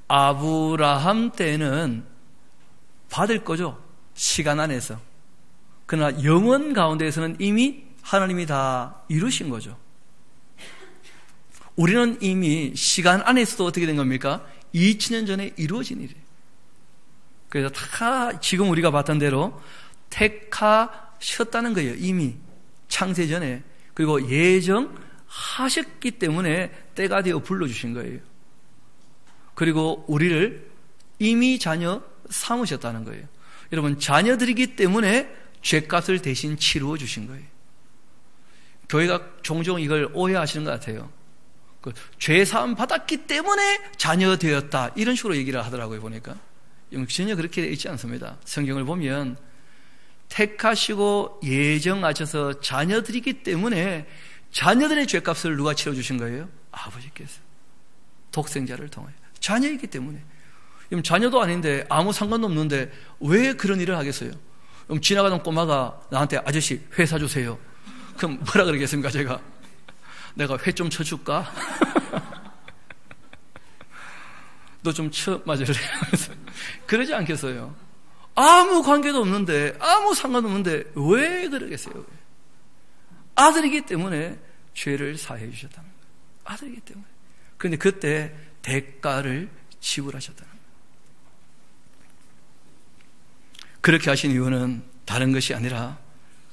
아브라함 때는 받을 거죠. 시간 안에서. 그러나 영원 가운데에서는 이미 하나님이 다 이루신 거죠. 우리는 이미 시간 안에서도 어떻게 된 겁니까? 2000년 전에 이루어진 일이에요. 그래서 다 지금 우리가 봤던 대로 택하셨다는 거예요. 이미 창세 전에. 그리고 예정하셨기 때문에 때가 되어 불러주신 거예요. 그리고 우리를 이미 자녀 삼으셨다는 거예요. 여러분, 자녀들이기 때문에 죄값을 대신 치루어 주신 거예요. 교회가 종종 이걸 오해하시는 것 같아요. 죄사함 받았기 때문에 자녀 되었다, 이런 식으로 얘기를 하더라고요. 보니까 전혀 그렇게 되어 있지 않습니다. 성경을 보면 택하시고 예정하셔서 자녀들이기 때문에 자녀들의 죄값을 누가 치러주신 거예요? 아버지께서. 독생자를 통하여. 자녀이기 때문에. 자녀도 아닌데 아무 상관도 없는데 왜 그런 일을 하겠어요? 지나가던 꼬마가 나한테 아저씨 회 사주세요. 그럼 뭐라 그러겠습니까? 제가 내가 회 좀 쳐줄까? 너 좀 쳐 맞으래. 그러지 않겠어요? 아무 관계도 없는데, 아무 상관도 없는데 왜 그러겠어요? 아들이기 때문에 죄를 사해 주셨다는 거예요. 아들이기 때문에. 그런데 그때 대가를 지불하셨다는 거예요. 그렇게 하신 이유는 다른 것이 아니라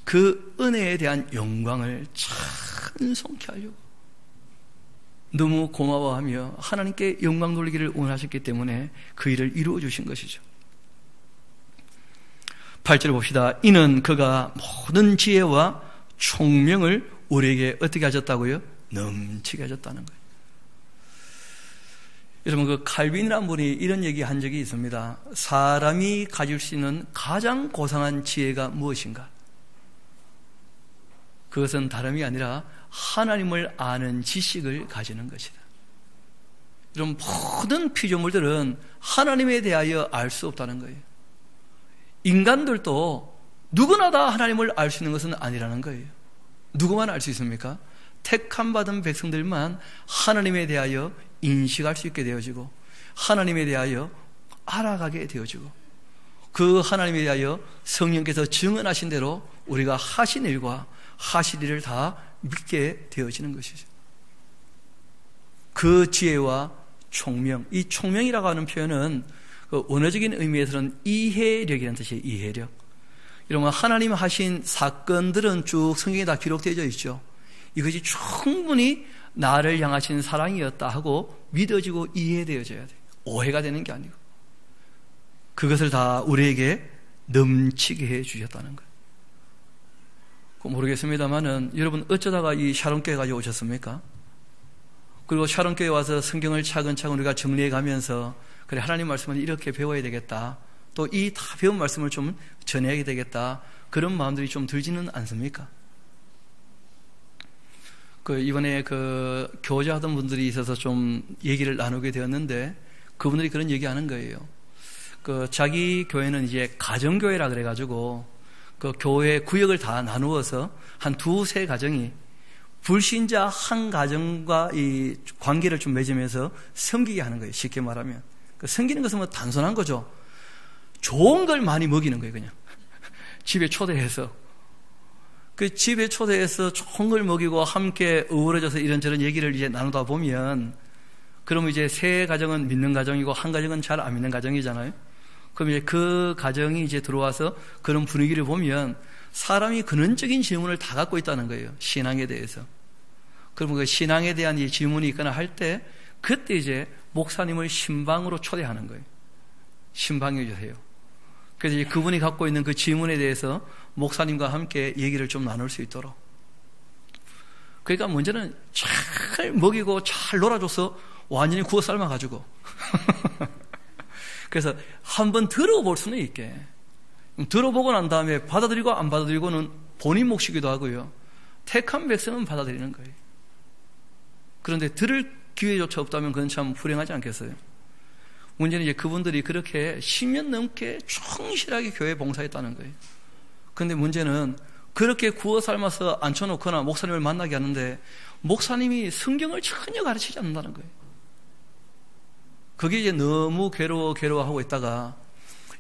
그 은혜에 대한 영광을 찬송케 하려고. 너무 고마워하며 하나님께 영광 돌리기를 원하셨기 때문에 그 일을 이루어 주신 것이죠. 8절 봅시다. 이는 그가 모든 지혜와 총명을 우리에게 어떻게 하셨다고요? 넘치게 하셨다는 거예요. 여러분, 그 칼빈이라는 분이 이런 얘기 한 적이 있습니다. 사람이 가질 수 있는 가장 고상한 지혜가 무엇인가? 그것은 다름이 아니라 하나님을 아는 지식을 가지는 것이다. 이런 모든 피조물들은 하나님에 대하여 알 수 없다는 거예요. 인간들도 누구나 다 하나님을 알 수 있는 것은 아니라는 거예요. 누구만 알 수 있습니까? 택함 받은 백성들만 하나님에 대하여 인식할 수 있게 되어지고 하나님에 대하여 알아가게 되어지고 그 하나님에 대하여 성령께서 증언하신 대로 우리가 하신 일과 하실 일을 다 믿게 되어지는 것이죠. 그 지혜와 총명, 이 총명이라고 하는 표현은 그 원어적인 의미에서는 이해력이라는 뜻이에요. 이해력. 이러면 하나님 하신 사건들은 쭉 성경에 다 기록되어 있죠. 이것이 충분히 나를 향하신 사랑이었다 하고 믿어지고 이해되어져야 돼요. 오해가 되는 게 아니고 그것을 다 우리에게 넘치게 해 주셨다는 거예요. 모르겠습니다만은 여러분 어쩌다가 이 샤론교회 가지고 오셨습니까? 그리고 샤론교회 와서 성경을 차근차근 우리가 정리해 가면서 그래 하나님 말씀을 이렇게 배워야 되겠다, 또 이 다 배운 말씀을 좀 전해야 되겠다, 그런 마음들이 좀 들지는 않습니까? 이번에 교제하던 분들이 있어서 좀 얘기를 나누게 되었는데 그분들이 그런 얘기 하는 거예요. 자기 교회는 이제 가정교회라 그래가지고 그 교회 구역을 다 나누어서 한 두세 가정이 불신자 한 가정과 이 관계를 좀 맺으면서 섬기게 하는 거예요. 쉽게 말하면. 섬기는 것은 뭐 단순한 거죠. 좋은 걸 많이 먹이는 거예요, 그냥. 집에 초대해서. 그 집에 초대해서 좋은 걸 먹이고 함께 어우러져서 이런저런 얘기를 이제 나누다 보면, 그러면 이제 세 가정은 믿는 가정이고 한 가정은 잘 안 믿는 가정이잖아요. 그럼 이제 그 가정이 이제 들어와서 그런 분위기를 보면 사람이 근원적인 질문을 다 갖고 있다는 거예요. 신앙에 대해서. 그러면 그 신앙에 대한 이 질문이 있거나 할 때 그때 이제 목사님을 신방으로 초대하는 거예요. 신방해 주세요. 그래서 이제 그분이 갖고 있는 그 질문에 대해서 목사님과 함께 얘기를 좀 나눌 수 있도록. 그러니까 문제는 잘 먹이고 잘 놀아줘서 완전히 구워 삶아가지고 그래서 한번 들어볼 수는 있게, 들어보고 난 다음에 받아들이고 안 받아들이고는 본인 몫이기도 하고요, 택한 백성은 받아들이는 거예요. 그런데 들을 기회조차 없다면 그건 참 불행하지 않겠어요? 문제는 이제 그분들이 그렇게 10년 넘게 충실하게 교회 봉사했다는 거예요. 그런데 문제는 그렇게 구워 삶아서 앉혀놓거나 목사님을 만나게 하는데 목사님이 성경을 전혀 가르치지 않는다는 거예요. 그게 이제 너무 괴로워하고 있다가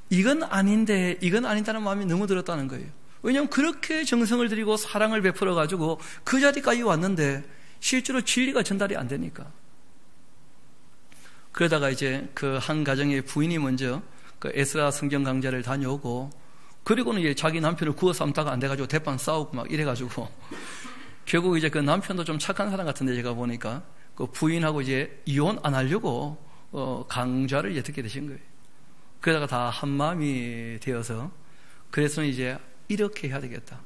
이건 아닌데 이건 아니다는 마음이 너무 들었다는 거예요. 왜냐하면 그렇게 정성을 들이고 사랑을 베풀어 가지고 그 자리까지 왔는데 실제로 진리가 전달이 안 되니까. 그러다가 이제 그 한 가정의 부인이 먼저 그 에스라 성경 강좌를 다녀오고, 그리고는 이제 자기 남편을 구워 삶다가 안 돼가지고 대판 싸우고 막 이래가지고 결국 이제 그 남편도 좀 착한 사람 같은데 제가 보니까 그 부인하고 이제 이혼 안 하려고 강좌를 이제 듣게 되신 거예요. 그러다가 다 한 마음이 되어서, 그래서 이제 이렇게 해야 되겠다.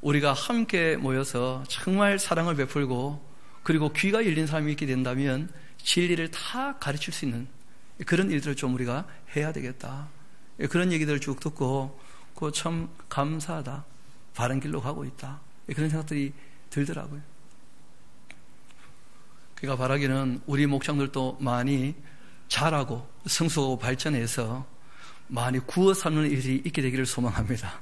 우리가 함께 모여서 정말 사랑을 베풀고 그리고 귀가 열린 사람이 있게 된다면 진리를 다 가르칠 수 있는 그런 일들을 좀 우리가 해야 되겠다. 그런 얘기들을 쭉 듣고 그거 참 감사하다, 바른 길로 가고 있다, 그런 생각들이 들더라고요. 그러니까 바라기는 우리 목장들도 많이 자라고 성숙하고 발전해서 많이 구워 삶는 일이 있게 되기를 소망합니다.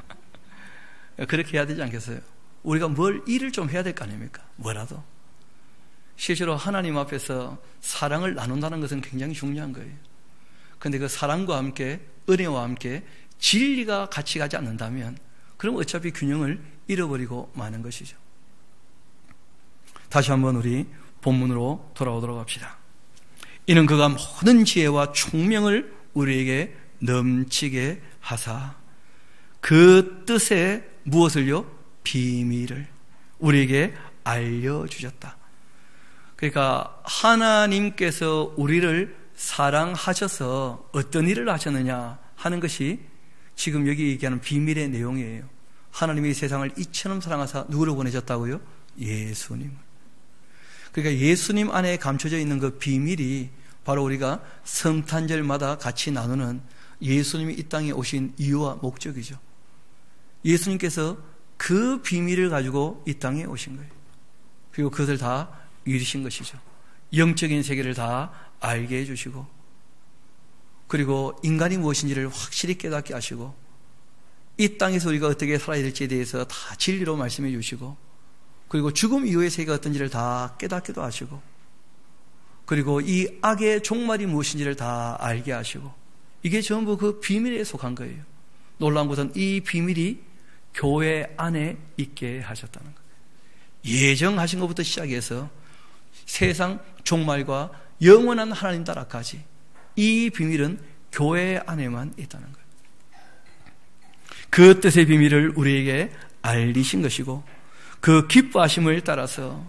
그렇게 해야 되지 않겠어요? 우리가 일을 좀 해야 될 거 아닙니까? 뭐라도. 실제로 하나님 앞에서 사랑을 나눈다는 것은 굉장히 중요한 거예요. 그런데 그 사랑과 함께 은혜와 함께 진리가 같이 가지 않는다면 그럼 어차피 균형을 잃어버리고 마는 것이죠. 다시 한번 우리 본문으로 돌아오도록 합시다. 이는 그가 모든 지혜와 총명을 우리에게 넘치게 하사 그 뜻에 무엇을요? 비밀을 우리에게 알려주셨다. 그러니까 하나님께서 우리를 사랑하셔서 어떤 일을 하셨느냐 하는 것이 지금 여기 얘기하는 비밀의 내용이에요. 하나님이 세상을 이처럼 사랑하사 누구를 보내셨다고요? 예수님을. 그러니까 예수님 안에 감춰져 있는 그 비밀이 바로 우리가 성탄절마다 같이 나누는 예수님이 이 땅에 오신 이유와 목적이죠. 예수님께서 그 비밀을 가지고 이 땅에 오신 거예요. 그리고 그것을 다 이루신 것이죠. 영적인 세계를 다 알게 해주시고, 그리고 인간이 무엇인지를 확실히 깨닫게 하시고, 이 땅에서 우리가 어떻게 살아야 될지에 대해서 다 진리로 말씀해 주시고, 그리고 죽음 이후의 세계가 어떤지를 다 깨닫기도 하시고, 그리고 이 악의 종말이 무엇인지를 다 알게 하시고, 이게 전부 그 비밀에 속한 거예요. 놀라운 것은 이 비밀이 교회 안에 있게 하셨다는 거예요. 예정하신 것부터 시작해서 세상 종말과 영원한 하나님 나라까지 이 비밀은 교회 안에만 있다는 거예요. 그 뜻의 비밀을 우리에게 알리신 것이고, 그 기뻐하심을 따라서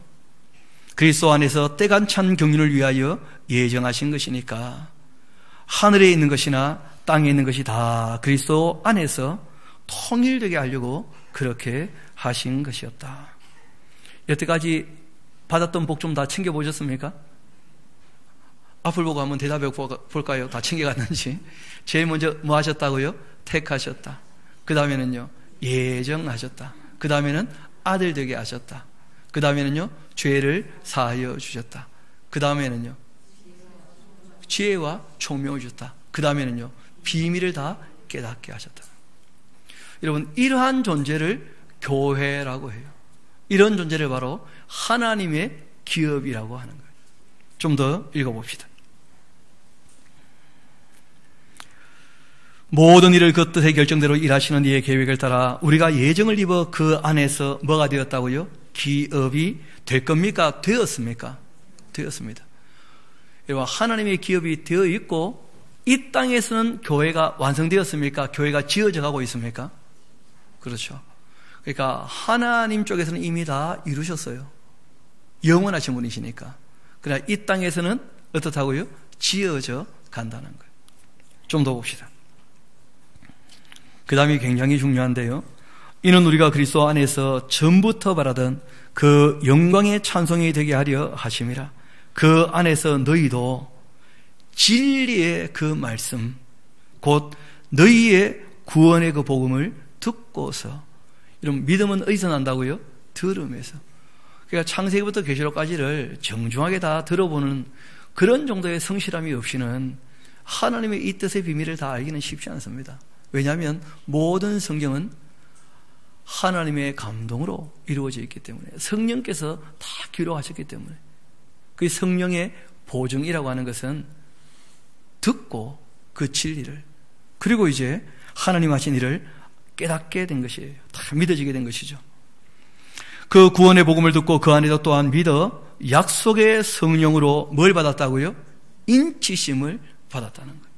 그리스도 안에서 때가 찬 경륜을 위하여 예정하신 것이니까 하늘에 있는 것이나 땅에 있는 것이 다 그리스도 안에서 통일되게 하려고 그렇게 하신 것이었다. 여태까지 받았던 복 좀 다 챙겨보셨습니까? 앞을 보고 한번 대답해 볼까요? 다 챙겨갔는지. 제일 먼저 뭐 하셨다고요? 택하셨다. 그 다음에는요, 예정하셨다. 그 다음에는 아들 되게 하셨다. 그 다음에는요, 죄를 사하여 주셨다. 그 다음에는요, 지혜와 총명을 주셨다. 그 다음에는요, 비밀을 다 깨닫게 하셨다. 여러분, 이러한 존재를 교회라고 해요. 이런 존재를 바로 하나님의 기업이라고 하는 거예요. 좀 더 읽어봅시다. 모든 일을 그 뜻의 결정대로 일하시는 이의 계획을 따라 우리가 예정을 입어 그 안에서 뭐가 되었다고요? 기업이 될 겁니까? 되었습니까? 되었습니다. 여러분, 하나님의 기업이 되어 있고 이 땅에서는 교회가 완성되었습니까? 교회가 지어져 가고 있습니까? 그렇죠. 그러니까 하나님 쪽에서는 이미 다 이루셨어요. 영원하신 분이시니까. 그러나 이 땅에서는 어떻다고요? 지어져 간다는 거예요. 좀 더 봅시다. 그 다음이 굉장히 중요한데요. 이는 우리가 그리스도 안에서 전부터 바라던 그 영광의 찬송이 되게 하려 하심이라. 그 안에서 너희도 진리의 그 말씀, 곧 너희의 구원의 그 복음을 듣고서. 이런 믿음은 어디서 난다고요? 들음에서. 그러니까 창세기부터 계시록까지를 정중하게 다 들어보는 그런 정도의 성실함이 없이는 하나님의 이 뜻의 비밀을 다 알기는 쉽지 않습니다. 왜냐하면 모든 성경은 하나님의 감동으로 이루어져 있기 때문에, 성령께서 다 기록하셨기 때문에, 그 성령의 보증이라고 하는 것은 듣고 그 진리를, 그리고 이제 하나님 하신 일을 깨닫게 된 것이에요. 다 믿어지게 된 것이죠. 그 구원의 복음을 듣고 그 안에도 또한 믿어 약속의 성령으로 뭘 받았다고요? 인치심을 받았다는 거예요.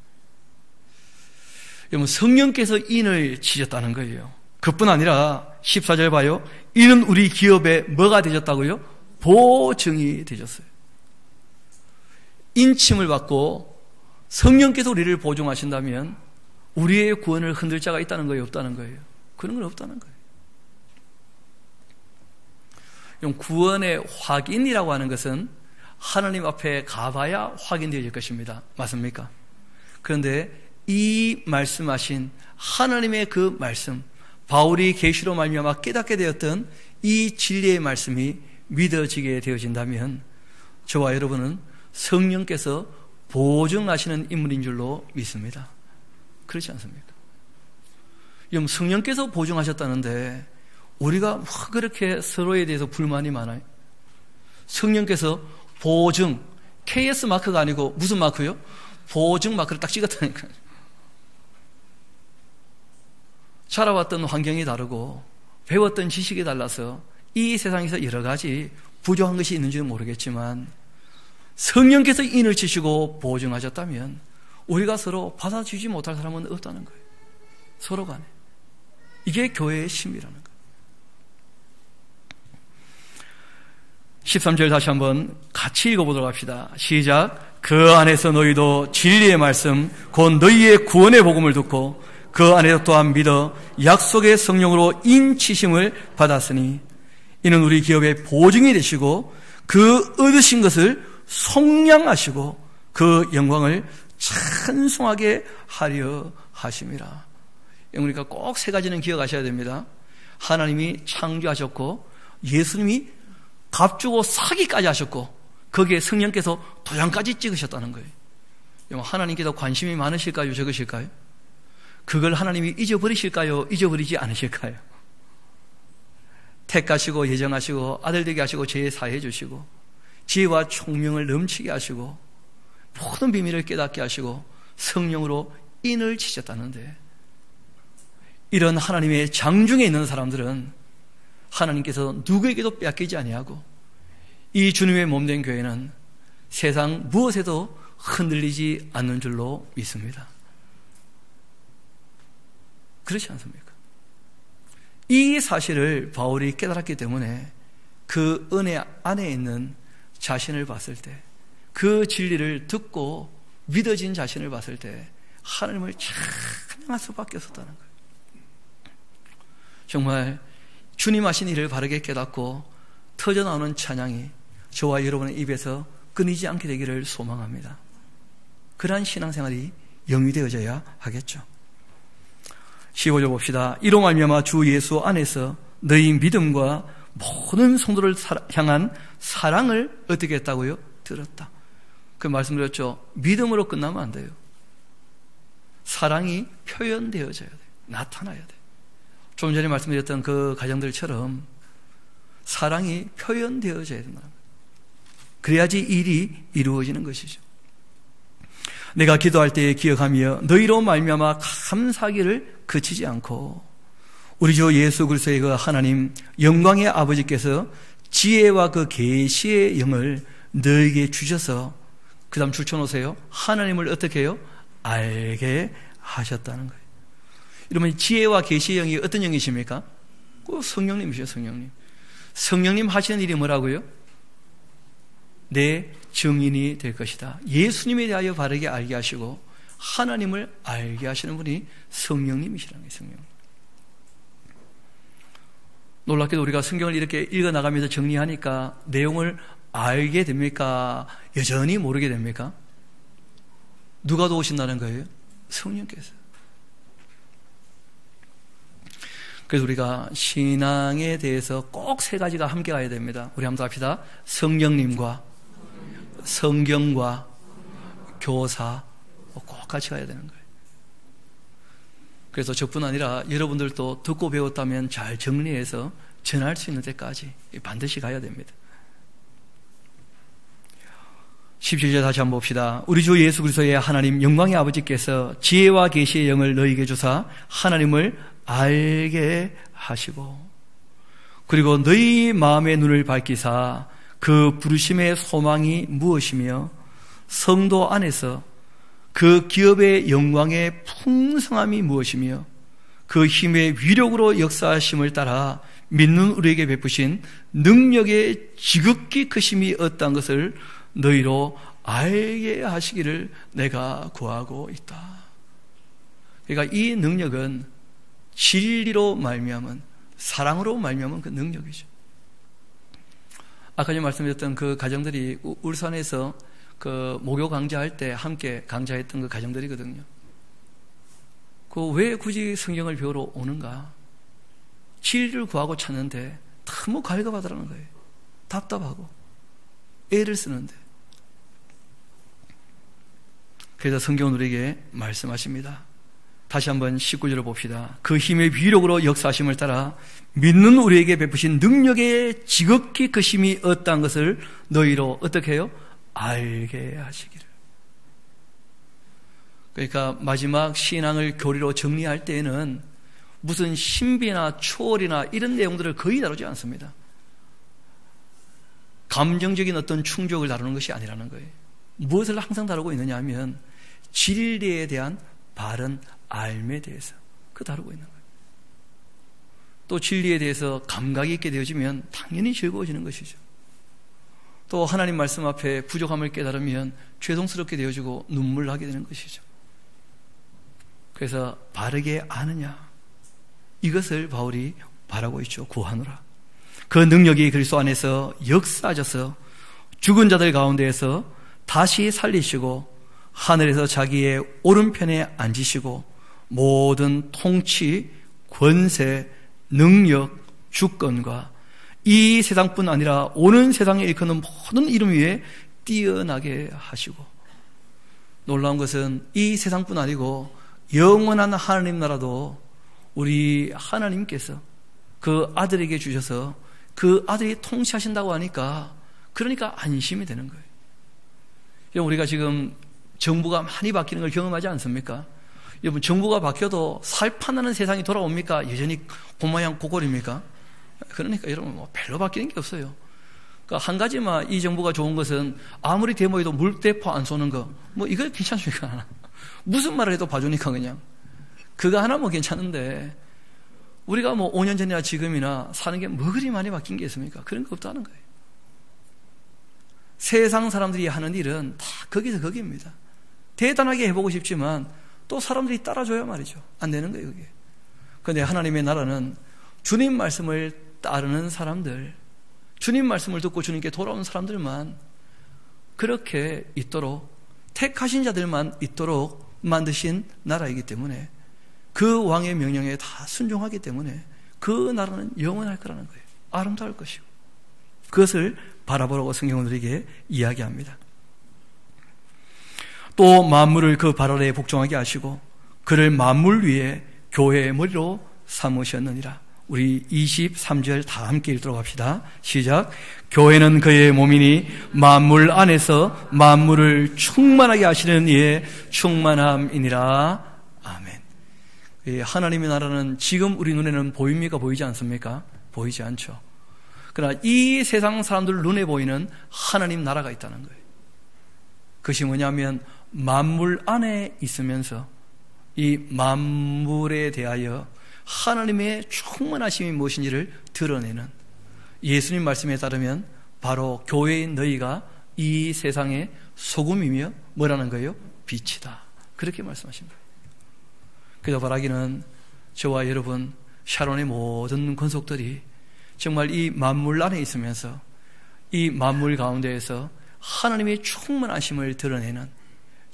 여러분, 성령께서 인을 치셨다는 거예요. 그뿐 아니라 14절 봐요. 이는 우리 기업에 뭐가 되셨다고요? 보증이 되셨어요. 인침을 받고 성령께서 우리를 보증하신다면 우리의 구원을 흔들 자가 있다는 거예요? 없다는 거예요? 그런 건 없다는 거예요. 구원의 확인이라고 하는 것은 하나님 앞에 가봐야 확인되어질 것입니다. 맞습니까? 그런데 이 말씀하신 하나님의 그 말씀, 바울이 계시로 말미암아 깨닫게 되었던 이 진리의 말씀이 믿어지게 되어진다면 저와 여러분은 성령께서 보증하시는 인물인 줄로 믿습니다. 그렇지 않습니까? 성령께서 보증하셨다는데 우리가 뭐 그렇게 서로에 대해서 불만이 많아요? 성령께서 보증, KS 마크가 아니고 무슨 마크요? 보증 마크를 딱 찍었다니까요. 자라왔던 환경이 다르고 배웠던 지식이 달라서 이 세상에서 여러 가지 부족한 것이 있는지는 모르겠지만 성령께서 인을 치시고 보증하셨다면 우리가 서로 받아주지 못할 사람은 없다는 거예요. 서로 간에. 이게 교회의 심이라는 거예요. 13절 다시 한번 같이 읽어보도록 합시다. 시작. 그 안에서 너희도 진리의 말씀 곧 너희의 구원의 복음을 듣고 그 안에서 또한 믿어 약속의 성령으로 인치심을 받았으니 이는 우리 기업의 보증이 되시고 그 얻으신 것을 속량하시고 그 영광을 찬송하게 하려 하심이라. 우리가 꼭 세 가지는 기억하셔야 됩니다. 하나님이 창조하셨고 예수님이 값주고 사기까지 하셨고 거기에 성령께서 도장까지 찍으셨다는 거예요. 하나님께서 관심이 많으실까요? 적으실까요? 그걸 하나님이 잊어버리실까요? 잊어버리지 않으실까요? 택하시고 예정하시고 아들 되게 하시고 죄 사해 주시고 지혜와 총명을 넘치게 하시고 모든 비밀을 깨닫게 하시고 성령으로 인을 치셨다는데, 이런 하나님의 장중에 있는 사람들은 하나님께서 누구에게도 빼앗기지 아니하고 이 주님의 몸된 교회는 세상 무엇에도 흔들리지 않는 줄로 믿습니다. 그렇지 않습니까? 이 사실을 바울이 깨달았기 때문에 그 은혜 안에 있는 자신을 봤을 때, 그 진리를 듣고 믿어진 자신을 봤을 때 하나님을 찬양할 수밖에 없었다는 거예요. 정말 주님 하신 일을 바르게 깨닫고 터져나오는 찬양이 저와 여러분의 입에서 끊이지 않게 되기를 소망합니다. 그러한 신앙생활이 영위되어져야 하겠죠. 15절 봅시다. 이로 말미암아 주 예수 안에서 너희 믿음과 모든 성도를 향한 사랑을 어떻게 했다고요? 들었다. 그 말씀드렸죠. 믿음으로 끝나면 안 돼요. 사랑이 표현되어져야 돼요. 나타나야 돼요. 좀 전에 말씀드렸던 그 가정들처럼 사랑이 표현되어져야 된다. 그래야지 일이 이루어지는 것이죠. 내가 기도할 때에 기억하며 너희로 말미암아 감사하기를 그치지 않고 우리 주 예수 그리스도의 그 하나님 영광의 아버지께서 지혜와 그 계시의 영을 너에게 주셔서, 그 다음 줄쳐놓으세요. 하나님을 어떻게 해요? 알게 하셨다는 거예요. 여러분, 지혜와 계시의 영이 어떤 영이십니까? 성령님이시죠. 성령님. 성령님 하시는 일이 뭐라고요? 내 증인이 될 것이다. 예수님에 대하여 바르게 알게 하시고 하나님을 알게 하시는 분이 성령님이시라는 거예요. 성령님. 놀랍게도 우리가 성경을 이렇게 읽어나가면서 정리하니까 내용을 알게 됩니까? 여전히 모르게 됩니까? 누가 도우신다는 거예요? 성령께서. 그래서 우리가 신앙에 대해서 꼭 세 가지가 함께 가야 됩니다. 우리 한번 합시다. 성령님과 성경과 교사 꼭 같이 가야 되는 거예요. 그래서 저뿐 아니라 여러분들도 듣고 배웠다면 잘 정리해서 전할 수 있는 데까지 반드시 가야 됩니다. 17절 다시 한번 봅시다. 우리 주 예수 그리스도의 하나님 영광의 아버지께서 지혜와 계시의 영을 너희에게 주사 하나님을 알게 하시고 그리고 너희 마음의 눈을 밝히사 그 부르심의 소망이 무엇이며 성도 안에서 그 기업의 영광의 풍성함이 무엇이며 그 힘의 위력으로 역사하심을 따라 믿는 우리에게 베푸신 능력의 지극히 크심이 어떠한 것을 너희로 알게 하시기를 내가 구하고 있다. 그러니까 이 능력은 진리로 말미암은, 사랑으로 말미암은 그 능력이죠. 아까 전에 말씀드렸던 그 가정들이 울산에서 그 목요 강좌할 때 함께 강좌했던 그 가정들이거든요. 그 왜 굳이 성경을 배우러 오는가? 진리를 구하고 찾는데 너무 갈급하더라는 거예요. 답답하고 애를 쓰는데. 그래서 성경은 우리에게 말씀하십니다. 다시 한번 19절을 봅시다. 그 힘의 위력으로 역사하심을 따라 믿는 우리에게 베푸신 능력의 지극히 크심이 어떠한 것을 너희로 어떻게 해요? 알게 하시기를. 그러니까 마지막 신앙을 교리로 정리할 때에는 무슨 신비나 초월이나 이런 내용들을 거의 다루지 않습니다. 감정적인 어떤 충족을 다루는 것이 아니라는 거예요. 무엇을 항상 다루고 있느냐 하면 진리에 대한 바른 알에 대해서 그 다루고 있는 거예요. 또 진리에 대해서 감각이 있게 되어지면 당연히 즐거워지는 것이죠. 또 하나님 말씀 앞에 부족함을 깨달으면 죄송스럽게 되어지고 눈물 나게 되는 것이죠. 그래서 바르게 아느냐, 이것을 바울이 바라고 있죠. 구하노라. 그 능력이 그리스도 안에서 역사하셔서 죽은 자들 가운데에서 다시 살리시고 하늘에서 자기의 오른편에 앉으시고 모든 통치, 권세, 능력, 주권과 이 세상뿐 아니라 오는 세상에 일컫는 모든 이름 위에 뛰어나게 하시고, 놀라운 것은 이 세상뿐 아니고 영원한 하나님 나라도 우리 하나님께서 그 아들에게 주셔서 그 아들이 통치하신다고 하니까 그러니까 안심이 되는 거예요. 우리가 지금 정부가 많이 바뀌는 걸 경험하지 않습니까? 여러분, 정부가 바뀌어도 살판나는 세상이 돌아옵니까? 여전히 고모양 고골입니까? 그러니까 여러분, 별로 바뀌는 게 없어요. 그러니까 한 가지만 이 정부가 좋은 것은 아무리 데모해도 물대포 안 쏘는 거, 이거 괜찮습니까? 무슨 말을 해도 봐주니까 그냥. 그거 하나 괜찮은데, 우리가 5년 전이나 지금이나 사는 게 그리 많이 바뀐 게 있습니까? 그런 거 없다는 거예요. 세상 사람들이 하는 일은 다 거기서 거기입니다. 대단하게 해보고 싶지만 또 사람들이 따라줘야 말이죠. 안 되는 거예요, 그게. 그런데 하나님의 나라는 주님 말씀을 따르는 사람들, 주님 말씀을 듣고 주님께 돌아온 사람들만 그렇게 있도록, 택하신 자들만 있도록 만드신 나라이기 때문에, 그 왕의 명령에 다 순종하기 때문에 그 나라는 영원할 거라는 거예요. 아름다울 것이고, 그것을 바라보라고 성경은 우리에게 이야기합니다. 또 만물을 그 발 아래에 복종하게 하시고 그를 만물 위에 교회의 머리로 삼으셨느니라. 우리 23절 다 함께 읽도록 합시다. 시작. 교회는 그의 몸이니 만물 안에서 만물을 충만하게 하시는 이의 충만함이니라. 아멘. 하나님의 나라는 지금 우리 눈에는 보입니까? 보이지 않습니까? 보이지 않죠. 그러나 이 세상 사람들 눈에 보이는 하나님 나라가 있다는 거예요. 그것이 뭐냐면 만물 안에 있으면서 이 만물에 대하여 하나님의 충만하심이 무엇인지를 드러내는, 예수님 말씀에 따르면 바로 교회인 너희가 이 세상의 소금이며 뭐라는 거예요? 빛이다. 그렇게 말씀하신 거예요. 그래서 바라기는 저와 여러분 샤론의 모든 권속들이 정말 이 만물 안에 있으면서 이 만물 가운데에서 하나님의 충만하심을 드러내는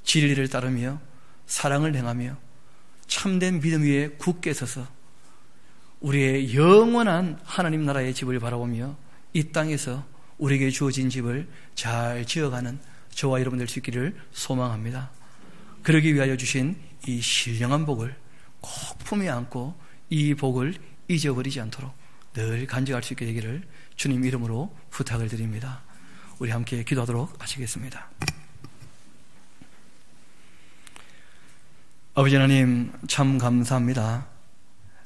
진리를 따르며 사랑을 행하며 참된 믿음 위에 굳게 서서 우리의 영원한 하나님 나라의 집을 바라보며 이 땅에서 우리에게 주어진 집을 잘 지어가는 저와 여러분 될 수 있기를 소망합니다. 그러기 위하여 주신 이 신령한 복을 꼭 품에 안고 이 복을 잊어버리지 않도록 늘 간직할 수 있게 되기를 주님 이름으로 부탁을 드립니다. 우리 함께 기도하도록 하시겠습니다. 아버지 하나님, 참 감사합니다.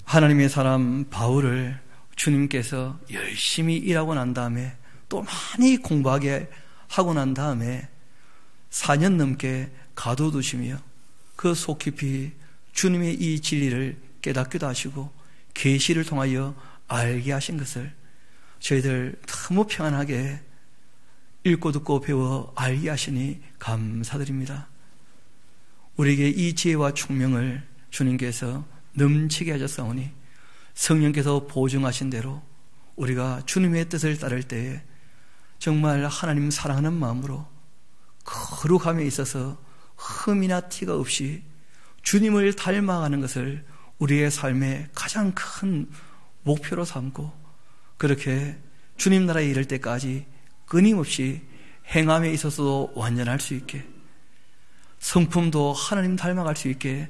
하나님의 사람 바울을 주님께서 열심히 일하고 난 다음에 또 많이 공부하게 하고 난 다음에 4년 넘게 가둬두시며 그 속 깊이 주님의 이 진리를 깨닫기도 하시고 계시를 통하여 알게 하신 것을 저희들 너무 평안하게 읽고 듣고 배워 알게 하시니 감사드립니다. 우리에게 이 지혜와 총명을 주님께서 넘치게 하셨사오니 성령께서 보증하신 대로 우리가 주님의 뜻을 따를 때에 정말 하나님 사랑하는 마음으로 거룩함에 있어서 흠이나 티가 없이 주님을 닮아가는 것을 우리의 삶의 가장 큰 목표로 삼고 그렇게 주님 나라에 이를 때까지 끊임없이 행함에 있어서도 완전할 수 있게, 성품도 하나님 닮아갈 수 있게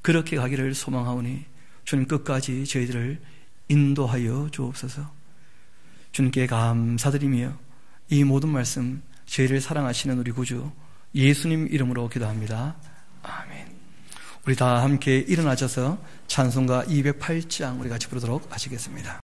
그렇게 가기를 소망하오니 주님 끝까지 저희들을 인도하여 주옵소서. 주님께 감사드리며 이 모든 말씀 저희를 사랑하시는 우리 구주 예수님 이름으로 기도합니다. 아멘. 우리 다 함께 일어나셔서 찬송가 208장 우리 같이 부르도록 하시겠습니다.